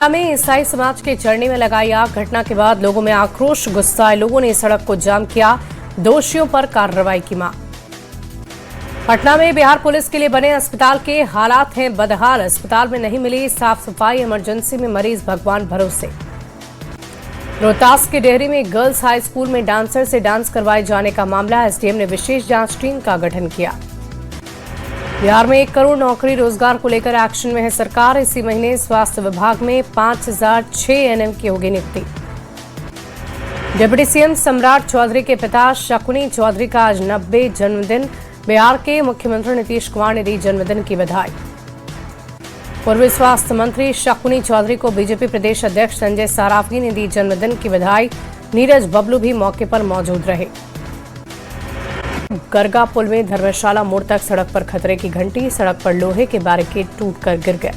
में ईसाई समाज के चढ़ने में लगाई आग। घटना के बाद लोगों में आक्रोश, गुस्सा। लोगों ने सड़क को जाम किया, दोषियों पर कार्रवाई की मांग। पटना में बिहार पुलिस के लिए बने अस्पताल के हालात हैं बदहाल। अस्पताल में नहीं मिली साफ सफाई, इमरजेंसी में मरीज भगवान भरोसे। रोहतास के डेहरी में गर्ल्स हाई स्कूल में डांसर से डांस करवाए जाने का मामला। एसडीएम ने विशेष जांच टीम का गठन किया। बिहार में 1 करोड़ नौकरी रोजगार को लेकर एक्शन में है सरकार। इसी महीने स्वास्थ्य विभाग में 5006 एएनएम की होगी नियुक्ति। डिप्टी सीएम सम्राट चौधरी के पिता शकुनी चौधरी का आज 90 जन्मदिन। बिहार के मुख्यमंत्री नीतीश कुमार ने दी जन्मदिन की बधाई। पूर्व स्वास्थ्य मंत्री शकुनी चौधरी को बीजेपी प्रदेश अध्यक्ष संजय सरावगी ने दी जन्मदिन की बधाई। नीरज बबलू भी मौके पर मौजूद रहे। गरगा पुल में धर्मशाला मोड़ तक सड़क पर खतरे की घंटी। सड़क पर लोहे के बैरिकेड टूटकर गिर गए।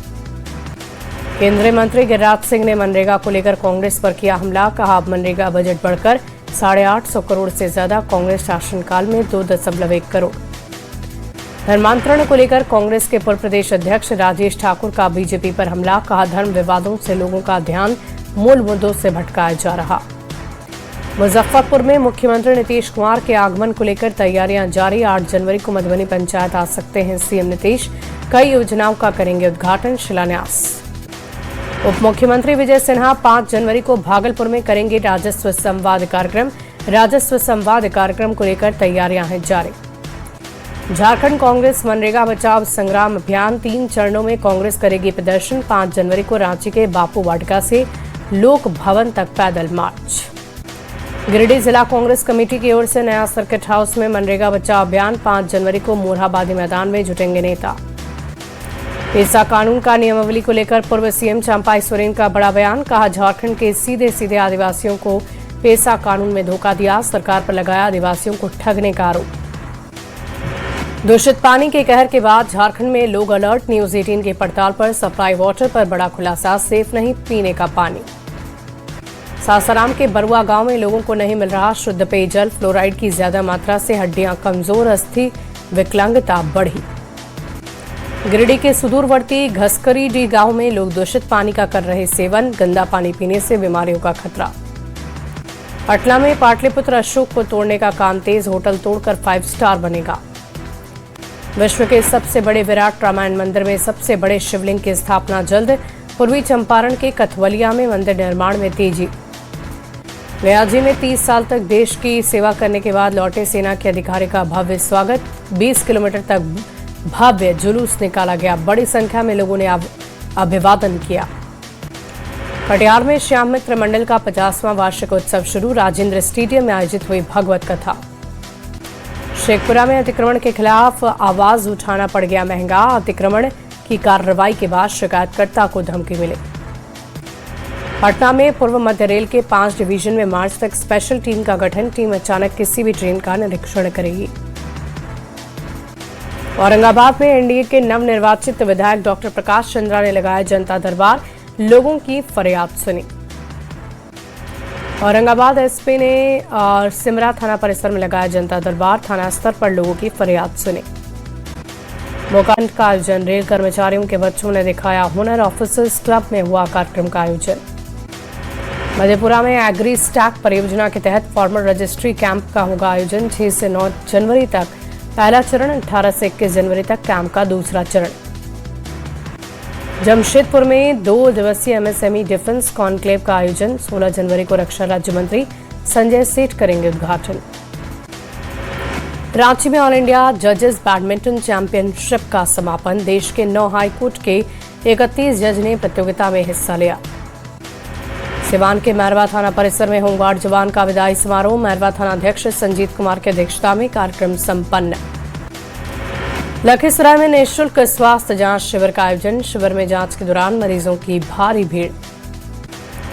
केंद्रीय मंत्री गिरिराज सिंह ने मनरेगा को लेकर कांग्रेस पर किया हमला। कहा, मनरेगा बजट बढ़कर 850 करोड़ से ज्यादा। कांग्रेस शासनकाल में 2.1 करोड़। धर्मांतरण को लेकर कांग्रेस के पूर्व प्रदेश अध्यक्ष राजेश ठाकुर का बीजेपी पर हमला। कहा, धर्म विवादों से लोगों का ध्यान मूल मुद्दों से भटकाया जा रहा। मुजफ्फरपुर में मुख्यमंत्री नीतीश कुमार के आगमन को लेकर तैयारियां जारी। 8 जनवरी को मधुबनी पंचायत आ सकते हैं सीएम नीतीश। कई योजनाओं का करेंगे उद्घाटन, शिलान्यास। उप मुख्यमंत्री विजय सिन्हा 5 जनवरी को भागलपुर में करेंगे राजस्व संवाद कार्यक्रम। राजस्व संवाद कार्यक्रम को लेकर तैयारियां हैं जारी। झारखंड कांग्रेस मनरेगा बचाव संग्राम अभियान 3 चरणों में कांग्रेस करेगी प्रदर्शन। 5 जनवरी को रांची के बापू वाटिका से लोक भवन तक पैदल मार्च। गिरिडीह जिला कांग्रेस कमेटी की ओर से नया सर्किट हाउस में मनरेगा बचाव अभियान। 5 जनवरी को मोरहाबादी मैदान में जुटेंगे नेता। पेसा कानून का नियमावली को लेकर पूर्व सीएम चंपाई सोरेन का बड़ा बयान। कहा, झारखंड के सीधे सीधे आदिवासियों को पेसा कानून में धोखा दिया। सरकार पर लगाया आदिवासियों को ठगने का आरोप। दूषित पानी के कहर के बाद झारखंड में लोग अलर्ट। न्यूज 18 की पड़ताल पर सप्लाई वाटर पर बड़ा खुलासा। सेफ नहीं पीने का पानी। सासाराम के बरुआ गांव में लोगों को नहीं मिल रहा शुद्ध पेयजल। फ्लोराइड की ज्यादा मात्रा से हड्डियां कमजोर, अस्थि विकलांगता बढ़ी। गिरिडीह के सुदूरवर्ती घसकरीडीह गांव में लोग दूषित पानी का कर रहे सेवन। गंदा पानी पीने से बीमारियों का खतरा। पटना में पाटलिपुत्र अशोक को तोड़ने का काम तेज। होटल तोड़कर 5 स्टार बनेगा। विश्व के सबसे बड़े विराट रामायण मंदिर में सबसे बड़े शिवलिंग की स्थापना जल्द। पूर्वी चंपारण के कथवलिया में मंदिर निर्माण में तेजी। गयाजी में 30 साल तक देश की सेवा करने के बाद लौटे सेना के अधिकारी का भव्य स्वागत। 20 किलोमीटर तक भव्य जुलूस निकाला गया। बड़ी संख्या में लोगों ने अभिवादन किया। कटिहार में श्याम मित्र मंडल का 50वां वार्षिक उत्सव शुरू। राजेंद्र स्टेडियम में आयोजित हुई भगवत कथा। शेखपुरा में अतिक्रमण के खिलाफ आवाज उठाना पड़ गया महंगा। अतिक्रमण की कार्रवाई के बाद शिकायतकर्ता को धमकी मिली। पटना में पूर्व मध्य रेल के 5 डिवीजन में मार्च तक स्पेशल टीम का गठन। टीम अचानक किसी भी ट्रेन का निरीक्षण करेगी। औरंगाबाद में एनडीए के नवनिर्वाचित विधायक डॉक्टर प्रकाश चंद्रा ने लगाया जनता दरबार। लोगों की फरियाद सुनी। औरंगाबाद एसपी ने सिमरा थाना परिसर में लगाया जनता दरबार। थाना स्तर पर लोगों की फरियाद सुनी। मोकांड का आयोजन। रेल कर्मचारियों के बच्चों ने दिखाया हुनर। ऑफिसर्स क्लब में हुआ कार्यक्रम का आयोजन। मधेपुरा में एग्री स्टैक परियोजना के तहत फार्मर रजिस्ट्री कैंप का होगा आयोजन। 6 से 9 जनवरी तक पहला चरण, 18 से 21 जनवरी तक कैंप का दूसरा चरण। जमशेदपुर में 2 दिवसीय एमएसएमई डिफेंस कॉन्क्लेव का आयोजन। 16 जनवरी को रक्षा राज्य मंत्री संजय सेठ करेंगे उद्घाटन। रांची में ऑल इंडिया जजेस बैडमिंटन चैंपियनशिप का समापन। देश के 9 हाईकोर्ट के 31 जज ने प्रतियोगिता में हिस्सा लिया। सिवान के मैरवा थाना परिसर में होमगार्ड जवान का विदाई समारोह। मैरवा थाना अध्यक्ष संजीत कुमार की अध्यक्षता में कार्यक्रम संपन्न। लखीसराय में निःशुल्क स्वास्थ्य जांच शिविर का आयोजन। शिविर में जांच के दौरान मरीजों की भारी भीड़।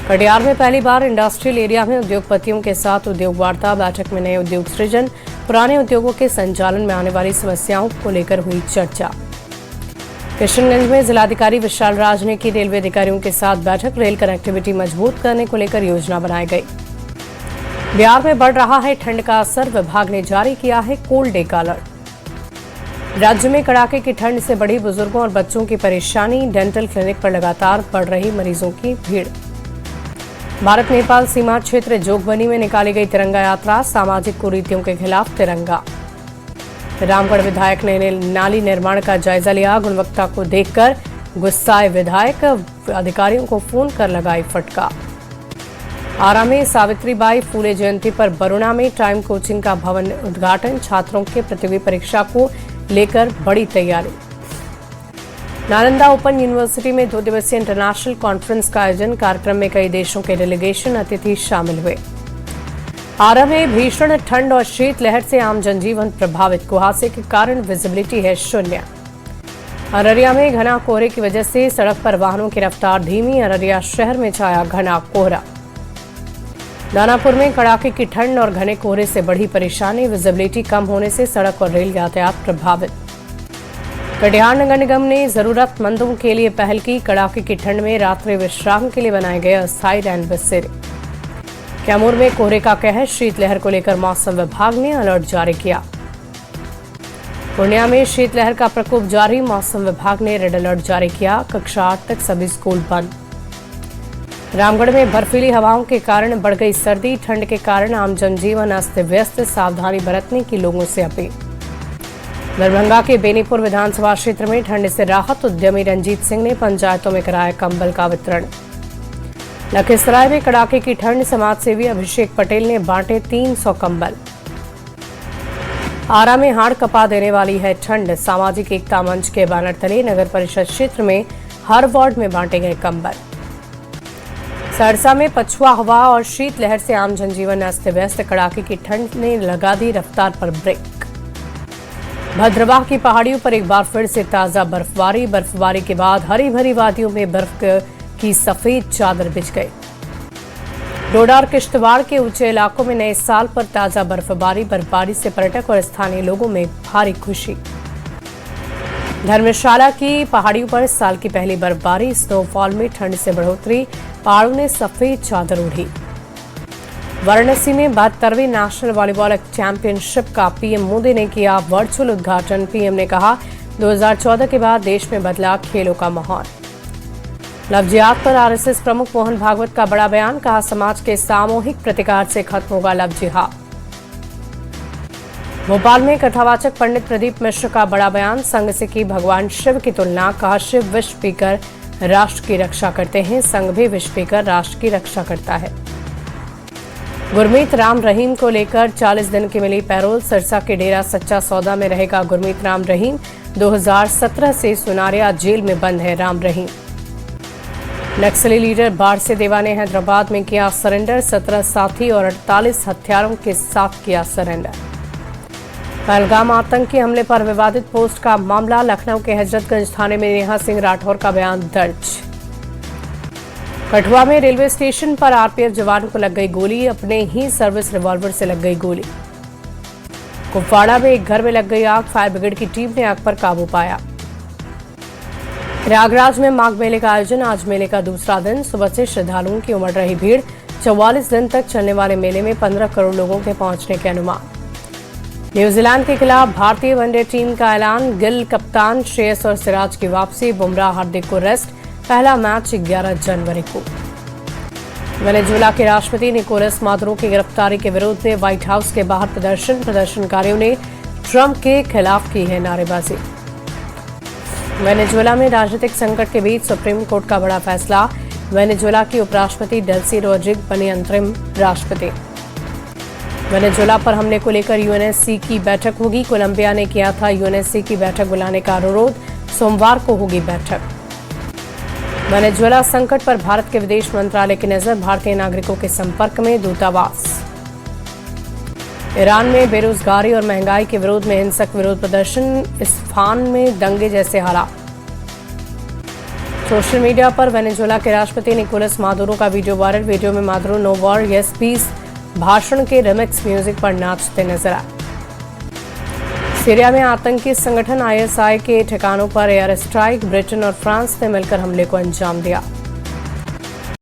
कटिहार में पहली बार इंडस्ट्रियल एरिया में उद्योगपतियों के साथ उद्योग वार्ता। बैठक में नए उद्योग सृजन, पुराने उद्योगों के संचालन में आने वाली समस्याओं को लेकर हुई चर्चा। किशनगंज में जिलाधिकारी विशाल राज ने की रेलवे अधिकारियों के साथ बैठक। रेल कनेक्टिविटी मजबूत करने को लेकर योजना बनाई गई। बिहार में बढ़ रहा है ठंड का असर। विभाग ने जारी किया है कोल्ड डे का अलर्ट। राज्य में कड़ाके की ठंड से बढ़ी बुजुर्गों और बच्चों की परेशानी। डेंटल क्लिनिक पर लगातार बढ़ रही मरीजों की भीड़। भारत नेपाल सीमा क्षेत्र जोगबनी में निकाली गई तिरंगा यात्रा। सामाजिक कुरीतियों के खिलाफ तिरंगा। रामगढ़ विधायक ने नाली निर्माण का जायजा लिया। गुणवत्ता को देखकर गुस्साए विधायक, अधिकारियों को फोन कर लगाई फटकार। आरा में सावित्रीबाई फूले जयंती पर बरुणा में टाइम कोचिंग का भवन उद्घाटन। छात्रों के प्रतियोगी परीक्षा को लेकर बड़ी तैयारी। नालंदा ओपन यूनिवर्सिटी में 2 दिवसीय इंटरनेशनल कॉन्फ्रेंस का आयोजन। कार्यक्रम में कई देशों के डेलीगेशन अतिथि शामिल हुए। आरा में भीषण ठंड और शीतलहर से आम जनजीवन प्रभावित। कुहासे के कारण विजिबिलिटी है शून्य। अररिया में घना कोहरे की वजह से सड़क पर वाहनों की रफ्तार धीमी। अररिया शहर में छाया घना कोहरा। दानापुर में कड़ाके की ठंड और घने कोहरे से बढ़ी परेशानी। विजिबिलिटी कम होने से सड़क और रेल यातायात प्रभावित। कटिहार नगर निगम ने जरूरतमंदों के लिए पहल की। कड़ाके की ठंड में रात्रि विश्राम के लिए बनाए गए अस्थायी रैन बसेरे। कैमूर में कोहरे का कहर। शीतलहर को लेकर मौसम विभाग ने अलर्ट जारी किया। पूर्णिया में शीतलहर का प्रकोप जारी। मौसम विभाग ने रेड अलर्ट जारी किया। कक्षा 8 तक सभी स्कूल बंद। रामगढ़ में बर्फीली हवाओं के कारण बढ़ गई सर्दी। ठंड के कारण आम जनजीवन अस्त व्यस्त। सावधानी बरतने की लोगों से अपील। दरभंगा के बेनीपुर विधानसभा क्षेत्र में ठंड से राहत। उद्यमी रंजीत सिंह ने पंचायतों में कराया कंबल का वितरण। लखीसराय में कड़ाके की ठंड। समाजसेवी अभिषेक पटेल ने बांटे 300 कंबल। आरा में हाड़ कपा देने वाली है ठंड। सामाजिक एकता मंच के बैनर तले नगर परिषद क्षेत्र में हर वार्ड में बांटे गए कंबल। सहरसा में पछुआ हवा और शीतलहर से आम जनजीवन अस्त व्यस्त। कड़ाके की ठंड ने लगा दी रफ्तार पर ब्रेक। भद्रवाह की पहाड़ियों पर एक बार फिर से ताजा बर्फबारी। बर्फबारी के बाद हरी भरी वादियों में बर्फ की सफेद चादर बिछ गई। डोडा और किश्तवाड़ के ऊंचे इलाकों में नए साल पर ताजा बर्फबारी से पर्यटक और स्थानीय लोगों में भारी खुशी। धर्मशाला की पहाड़ियों पर साल की पहली बर्फबारी। स्नोफॉल में ठंड से बढ़ोतरी। पहाड़ों ने सफेद चादर ओढ़ी। वाराणसी में 72वीं नेशनल वॉलीबॉल चैंपियनशिप का पीएम मोदी ने किया वर्चुअल उद्घाटन। पीएम ने कहा 2014 के बाद देश में बदला खेलों का माहौल। लव जिहाद पर आरएसएस प्रमुख मोहन भागवत का बड़ा बयान। कहा समाज के सामूहिक प्रतिकार से खत्म होगा लव जिहाद। भोपाल में कथावाचक पंडित प्रदीप मिश्र का बड़ा बयान। संघ से की भगवान शिव की तुलना। कहा शिव विष पीकर राष्ट्र की रक्षा करते हैं, संघ भी विष पीकर राष्ट्र की रक्षा करता है। गुरमीत राम रहीम को लेकर 40 दिन की मिली पैरोल। सिरसा के डेरा सच्चा सौदा में रहेगा गुरमीत राम रहीम। 2017 से सुनारिया जेल में बंद है राम रहीम। नक्सली लीडर बारसे देवा ने हैदराबाद में किया सरेंडर। 17 साथी और 48 हथियारों के साथ किया सरेंडर। पहलगाम आतंकी हमले पर विवादित पोस्ट का मामला। लखनऊ के हजरतगंज थाने में नेहा सिंह राठौर का बयान दर्ज। कठुआ में रेलवे स्टेशन पर आरपीएफ जवान को लग गई गोली। अपने ही सर्विस रिवॉल्वर से लग गई गोली। कुपवाड़ा में एक घर में लग गई आग। फायर ब्रिगेड की टीम ने आग पर काबू पाया। प्रयागराज में माघ मेले का आयोजन। आज मेले का दूसरा दिन। सुबह से श्रद्धालुओं की उमड़ रही भीड़। 44 दिन तक चलने वाले मेले में 15 करोड़ लोगों के पहुंचने के अनुमान। न्यूजीलैंड के खिलाफ भारतीय वनडे टीम का ऐलान। गिल कप्तान, श्रेयस और सिराज की वापसी। बुमराह हार्दिक को रेस्ट। पहला मैच 11 जनवरी को। वेनेजुएला के राष्ट्रपति निकोलस मादुरो की गिरफ्तारी के विरोध में व्हाइट हाउस के बाहर प्रदर्शनकारियों ने ट्रंप के खिलाफ की है नारेबाजी। वेनेजुएला में राजनीतिक संकट के बीच सुप्रीम कोर्ट का बड़ा फैसला। वेनेजुएला की उपराष्ट्रपति डेल्सी रोड्रिग्स बनी अंतरिम राष्ट्रपति। वेनेजुएला पर हमले को लेकर यूएनएससी की बैठक होगी। कोलंबिया ने किया था यूएनएससी की बैठक बुलाने का अनुरोध। सोमवार को होगी बैठक। वेनेजुएला संकट पर भारत के विदेश मंत्रालय की नजर। भारतीय नागरिकों के संपर्क में दूतावास। ईरान में बेरोजगारी और महंगाई के विरोध में हिंसक विरोध प्रदर्शन। इस्फहान में दंगे जैसे हालात। सोशल मीडिया पर वेनेजुएला के राष्ट्रपति निकोलस मादुरो का वीडियो वायरल। वीडियो में Maduro no war yes peace भाषण के रिमिक्स म्यूजिक पर नाचते नजर आए। सीरिया में आतंकी संगठन आईएसआई के ठिकानों पर एयर स्ट्राइक। ब्रिटेन और फ्रांस ने मिलकर हमले को अंजाम दिया।